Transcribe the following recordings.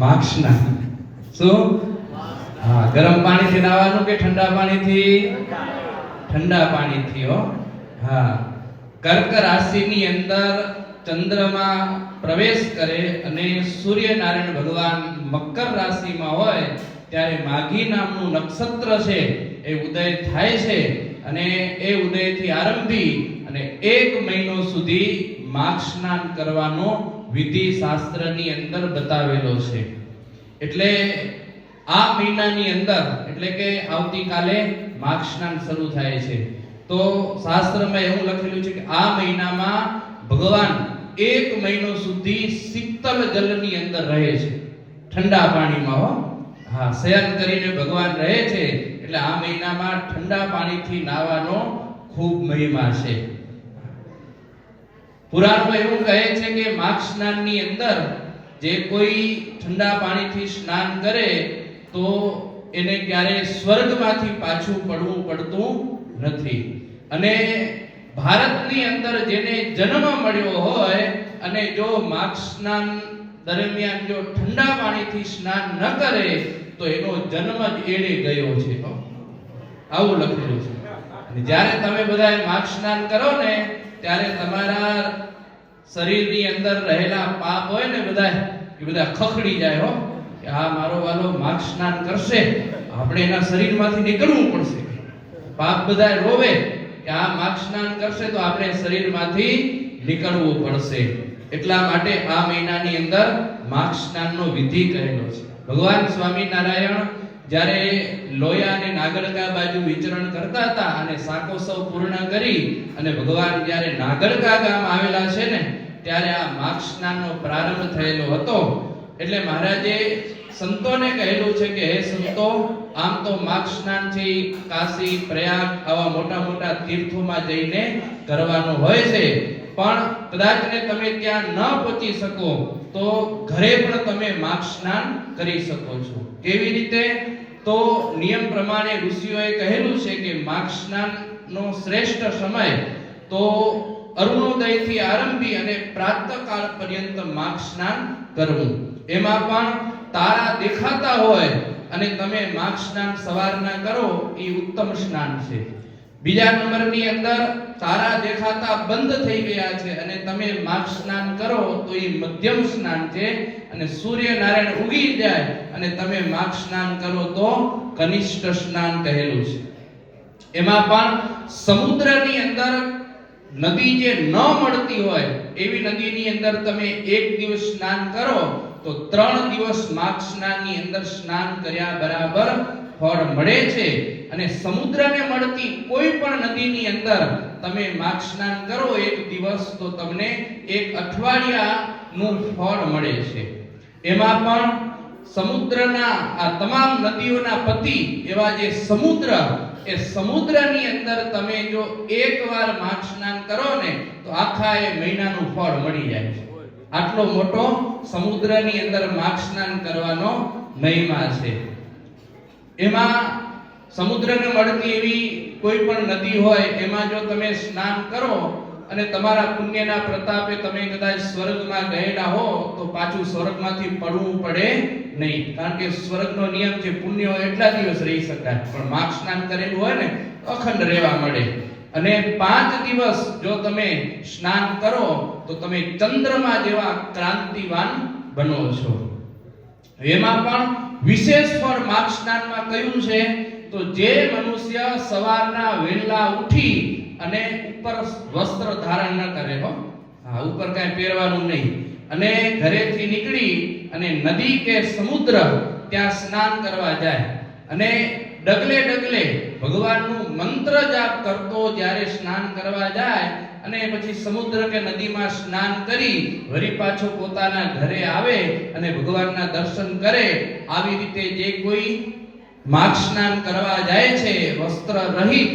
માર્ગ સ્નાન. શું? હા, ગરમ પાણીથી નાવાનું કે ઠંડા પાણીથી? ઠંડા પાણીથી હો. હા, કર્ક રાશિની અંદર ચંદ્રમા પ્રવેશ કરે અને સૂર્યનારાયણ ભગવાન મકર રાશિમાં હોય ત્યારે માઘી નામનું નક્ષત્ર છે એ ઉદય થાય છે અને એ ઉદયથી આરંભી અને 1 મહિનો સુધી માઘ સ્નાન કરવાનો વિધિ શાસ્ત્રની અંદર બતાવેલો છે. એટલે આ મહિનાની અંદર એટલે કે આવતીકાલે માઘ સ્નાન શરૂ થાય છે. તો શાસ્ત્રમાં એવું લખેલું છે કે આ મહિનામાં ભગવાન 1 મહિનો સુધી શીતલ જલની અંદર રહે છે, ઠંડા પાણીમાં હો. હા, શયન કરીને ભગવાન રહે છે એટલે આ મહિનામાં ઠંડા પાણીથી નાવાનો ખૂબ મહિમા છે. પુરાણમાં એવું કહે છે કે માઘ સ્નાનની અંદર જે કોઈ ઠંડા પાણીથી સ્નાન કરે તો એને ક્યારે સ્વર્ગમાંથી પાછું પડતું નથી. અને ભારતની અંદર જેને જન્મ મળ્યો હોય અને જો માઘ સ્નાન દરમિયાન જો ઠંડા પાણીથી સ્નાન ન કરે તો એનો જન્મ જ એળે ગયો છે. આવું લખેલું છે. અને જ્યારે તમે બધા માઘ સ્નાન કરો ને ત્યારે તમારા શરીરની અંદર રહેલા પાપ હોય ને એ બધા ખખડી જાય હો. કે આ મારો વાલો માઘ સ્નાન કરશે, આપણે એના શરીરમાંથી નીકળવું પડશે. પાપ બધા રોવે કે આ માઘ સ્નાન કરશે તો આપણે શરીરમાંથી નીકળવું પડશે. એટલા માટે આ મહિનાની અંદર માઘ સ્નાનનો વિધિ કરેલો છે. ભગવાન સ્વામિનારાયણ જ્યારે લોયા અને નાગરકા બાજુ વિચરણ કરતા હતા અને શાકોત્સવ પૂર્ણ કરી અને ભગવાન જ્યારે નાગરકા ગામ આવેલા છે ને ત્યારે આ માઘ સ્નાનનો પ્રારંભ થયેલો હતો. એટલે મહારાજે સંતોને કહેલું છે કે હે સંતો, આમ તો માઘ સ્નાન છે કાશી પ્રયાગ આવા મોટા મોટા તીર્થોમાં જઈને કરવાનું હોય છે, પણ કદાચને તમે ત્યાં ન પહોંચી શકો તો ઘરે પણ તમે માઘ સ્નાન કરી શકો છો. કેવી રીતે? તો નિયમ પ્રમાણે ઋષિઓએ કહેલું છે કે માઘ સ્નાનનો શ્રેષ્ઠ સમય તો અરુણોદયથી આરંભી અને પ્રાતઃકાળ પર્યંત માઘ સ્નાન કરવું. એમાં પણ તારા દેખાતા હોય અને તમે માઘ સ્નાન સવારના કરો એ ઉત્તમ સ્નાન છે. બીજા નંબરની અંદર તારા દેખાતા બંધ થઈ ગયા છે અને તમે માઘ સ્નાન કરો તો એ મધ્યમ સ્નાન છે. અને સૂર્યનારાયણ ઉગી જાય અને તમે માઘ સ્નાન કરો તો કનિષ્ઠ સ્નાન કહેલું છે. એમાં પણ સમુદ્રની અંદર નદી જે ન મળતી હોય એવી નદીની અંદર તમે 1 દિવસ સ્નાન કરો તો 3 દિવસ માઘ સ્નાનની અંદર સ્નાન કર્યા બરાબર ફળ મળે છે. અને સમુદ્રને મળતી કોઈ પણ નદીની અંદર તમે માઘ સ્નાન કરો 1 દિવસ તો તમને 1 અઠવાડિયાનું ફળ મળે છે. એમાં પણ સમુદ્રના આ તમામ નદીઓના પતિ એવા જે સમુદ્ર, એ સમુદ્રની અંદર તમે જો એકવાર માઘ સ્નાન કરો ને તો આખા એ મહિનાનું ફળ મળી જાય છે. આટલો મોટો સમુદ્રની અંદર માઘ સ્નાન કરવાનો મહિમા છે. એમાં સમુદ્રને મળતી એવી કોઈ પણ નદી હોય એમાં જો તમે સ્નાન કરો અને તમારા પુણ્યના પ્રતાપે તમે કદાચ સ્વર્ગમાં ગયેલા હો તો પાછું સ્વર્ગમાંથી પડવું પડે નહીં. કારણ કે સ્વર્ગનો નિયમ છે પુણ્ય એટલા દિવસ રહી શકાય, પણ માઘ સ્નાન કરેલું હોય ને અખંડ રહેવા મળે. અને 5 દિવસ જો તમે સ્નાન કરો તો તમે ચંદ્રમા જેવા ક્રાંતિવાન બનો છો. એમાં પણ વિશેષ ફળ માઘ સ્નાનમાં કયું છે? તો જે મનુષ્ય સવારના વહેલા ઉઠી અને ઉપર વસ્ત્ર ધારણ ન કરે હો, હા, ઉપર કાંઈ પહેરવાનું નહીં, અને ઘરેથી નીકળી અને નદી કે સમુદ્ર ત્યાં સ્નાન કરવા જાય અને ડગલે ડગલે ભગવાનનું મંત્ર જાપ કરતો જ્યારે સ્નાન કરવા જાય અને પછી સમુદ્ર કે નદીમાં સ્નાન કરી વળી પાછો પોતાના ઘરે આવે અને ભગવાનના દર્શન કરે, આવી રીતે જે કોઈ માઘ સ્નાન કરવા જાય છે વસ્ત્ર રહિત,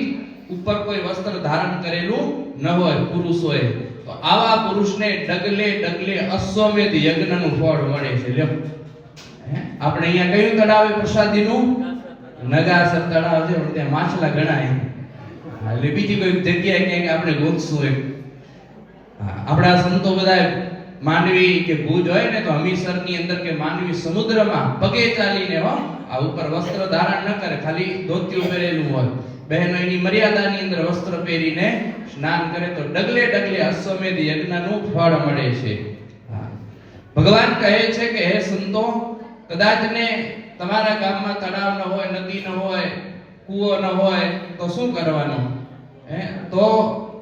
ઉપર કોઈ વસ્ત્ર ધારણ કરેલું ન હોય પુરુષોએ, તો આવા પુરુષને ડગલે ડગલે અશ્વમેધ યજ્ઞનું ફળ મળે છે. લ્યો, આપણે અહીંયા કયું તળાવ પ્રસાદીનું? નગાસર તળાવ છે, પણ ત્યાં માછલા ગણાય. એટલે બીજી કોઈ જગ્યાએ ક્યાંક આપણે ગોતશું એમ. આપણા સંતો બધા માંડવી કે ભુજ હોય ને તો હમીસરની અંદર કે માંડવી સમુદ્રમાં પગે ચાલીને આ ઉપર વસ્ત્ર ધારણ ન કરે, ખાલી ધોતિયું પહેરેલું હોય. બહેનો એની મર્યાદાની અંદર વસ્ત્ર પહેરીને સ્નાન કરે તો ડગલે ડગલે અશ્વમેધ યજ્ઞનું ફળ મળે છે. ભગવાન કહે છે કે હે સંતો, કદાચ ને તમારા ગામમાં તળાવ ન હોય, નદી ન હોય, કૂવો ન હોય તો શું કરવાનું? તો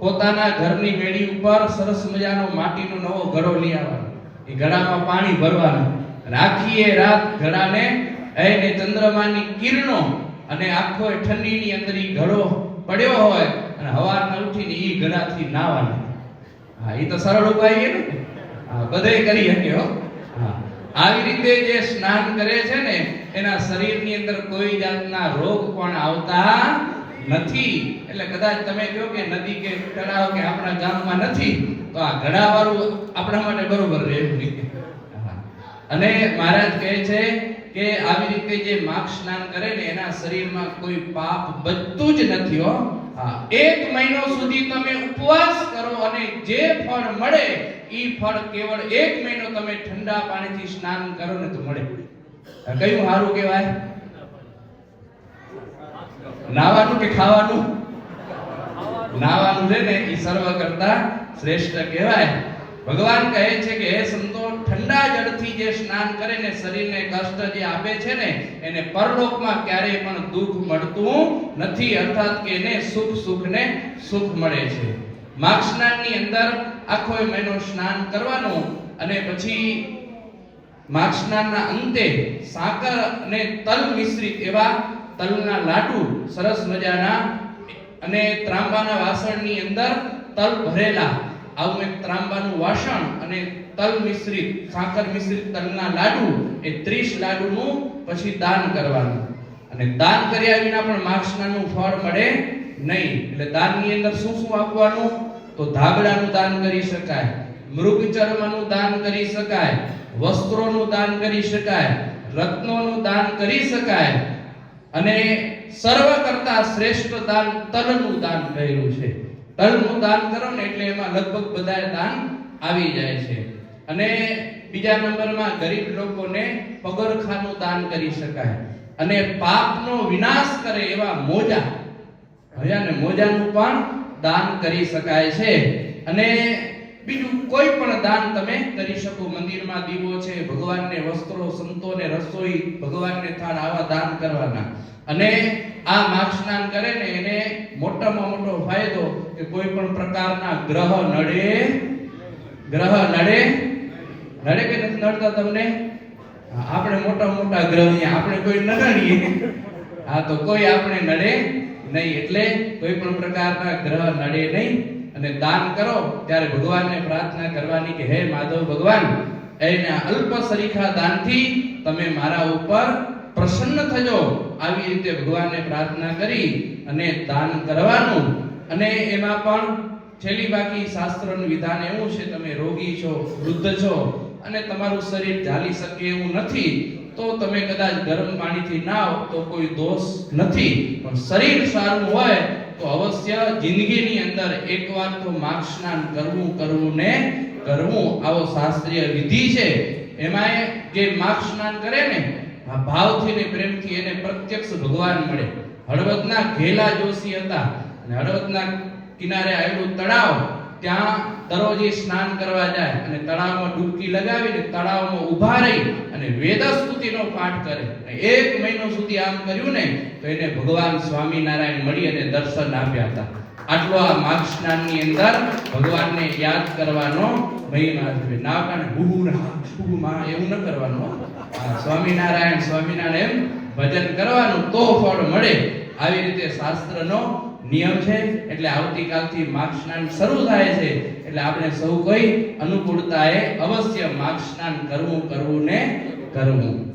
પોતાના ઘરની મેડી ઉપર સરસ મજાનો માટીનો નવો ઘડો લઈ આવવાનો. એ ઘડામાં પાણી ભરવાનું. રાખીએ રાત ઘડાને એને ચંદ્રમાની કિરણો અને આખો ઠંડીની અંદર ઈ ઘડો પડ્યો હોય અને હવારના ઉઠીને ઈ ઘડાથી નાવાનું. હા, એ તો સરળ ઉપાય છે ને. હા, બધે કરી શકે હો. હા, આવી રીતે જે સ્નાન કરે છે ને એના શરીરની અંદર કોઈ જાતના રોગ પણ આવતા નથી. એટલે કદાચ તમે કહો કે નદી કે તળાવ કે આપણા ગામમાં નથી તો આ ઘડાવાળું આપણા માટે બરોબર રહે નહીં. અને મહારાજ કહે છે કે આવી રીતે જે માઘ સ્નાન કરે ને એના શરીરમાં કોઈ પાપ બચતું જ નથી હો. હા, 1 મહિનો સુધી તમે ઉપવાસ કરો અને જે ફળ મળે ઈ ફળ કેવળ 1 મહિનો તમે ઠંડા પાણીથી સ્નાન કરો ને તો મળે. કયું સારું કહેવાય? નાવાનું કે ખાવાનું? નાવાનું છે ને ઈ સર્વ કરતા શ્રેષ્ઠ કહેવાય. ભગવાન કહે છે કે હે સંતો, ઠંડા જળથી જે સ્નાન કરે ને શરીરને કષ્ટ જે આપે છે ને એને પરલોકમાં ક્યારેય પણ દુઃખ મળતું નથી. અર્થાત કે એને સુખ ને સુખ મળે છે. માઘ સ્નાનની અંદર આખો મહિનો સ્નાન કરવાનું અને પછી માઘ સ્નાનના અંતે સાકર અને તલ મિશ્રિત એવા તલના લાડુ સરસ મજાના અને ત્રાંબાના વાસણની અંદર તલ ભરેલા આવું એક ત્રાંબાનું વાસણ અને તલ મિશ્રિત સાકર મિશ્રિત તલના લાડુ એ 30 લાડુનું પછી દાન કરવાનું. અને દાન કર્યા વિના પણ માઘ સ્નાનનું ફળ મળે નહીં. એટલે દાનની અંદર શું શું આપવાનું? તો ધાબળાનું દાન કરી શકાય, મૃગચર્મનું દાન કરી શકાય, વસ્ત્રોનું દાન કરી શકાય, રત્નોનું દાન કરી શકાય અને સર્વ કરતા શ્રેષ્ઠ દાન તલનું દાન કહેલું છે. તલનું દાન કરો ને એટલે એમાં લગભગ બધા દાન આવી જાય છે. અને બીજા નંબરમાં ગરીબ લોકોને પગરખાનું દાન કરી શકાય અને પાપનો વિનાશ કરે એવા મોજા હયાને મોજાનું પણ દાન કરી શકાય છે. અને બીજું કોઈ પણ દાન તમે કરી શકો. મંદિરમાં દીવો છે, ભગવાનને વસ્ત્રો, સંતોને રસોઈ, ભગવાનને થાળ, આવા દાન કરવાના. અને આ માઘ સ્નાન કરે ને એને મોટામાં મોટો ફાયદો કે કોઈ પણ પ્રકારના ગ્રહ નડે કે નથી નડતા તમને? આપણે મોટા ગ્રહ આપણે કોઈ નડીએ હા તો કોઈ આપણે નડે નહીં. એટલે કોઈ પણ પ્રકારના ગ્રહ નડે નહીં. અને દાન કરો ત્યારે ભગવાનને પ્રાર્થના કરવાની કે હે માધવ ભગવાન, એના અલ્પ સરીખા દાનથી તમે મારા ઉપર પ્રસન્ન થજો. આવી રીતે ભગવાનને પ્રાર્થના કરી અને દાન કરવાનું. અને એમાં પણ છેલ્લી બાકી શાસ્ત્રનું વિધાન એવું છે, તમે રોગી છો, વૃદ્ધ છો અને તમારું શરીર ચાલી શકે એવું નથી તો તમે કદાચ ગરમ પાણીથી નાહો તો કોઈ દોષ નથી. પણ શરીર સારું હોય તો અવશ્ય જિંદગીની અંદર એકવાર તો માઘ સ્નાન કરવું આવો શાસ્ત્રીય વિધિ છે. એમાં જે માઘ સ્નાન કરે ને ભાવથી ને પ્રેમથી એને પ્રત્યક્ષ ભગવાન મળે. હળવદના ઘેલા જોશી હતા અને હળવદના કિનારે આવેલું તળાવ, ત્યાં દરરોજ સ્નાન કરવા જાય અને તળાવમાં ડૂબકી લગાવીને તળાવમાં ઊભા રહી અને વેદ સ્તુતિનો પાઠ કરે. 1 મહિનો સુધી આમ કર્યું ને તો એને ભગવાન સ્વામિનારાયણ મળી અને દર્શન આપ્યા હતા. આટલો આ માઘ સ્નાનની અંદર ભગવાનને યાદ કરવાનો મહિમા છે. ના કાને હુમાં એવું ન કરવાનું. સ્વામિનારાયણ ભજન કરવાનું તો ફળ મળે. આવી રીતે શાસ્ત્રનો નિયમ છે. એટલે આવતીકાલથી માઘ સ્નાન શરૂ થાય છે. એટલે આપણે સૌ કોઈ અનુકૂળતાએ અવશ્ય માઘ સ્નાન કરવું ને કરવું.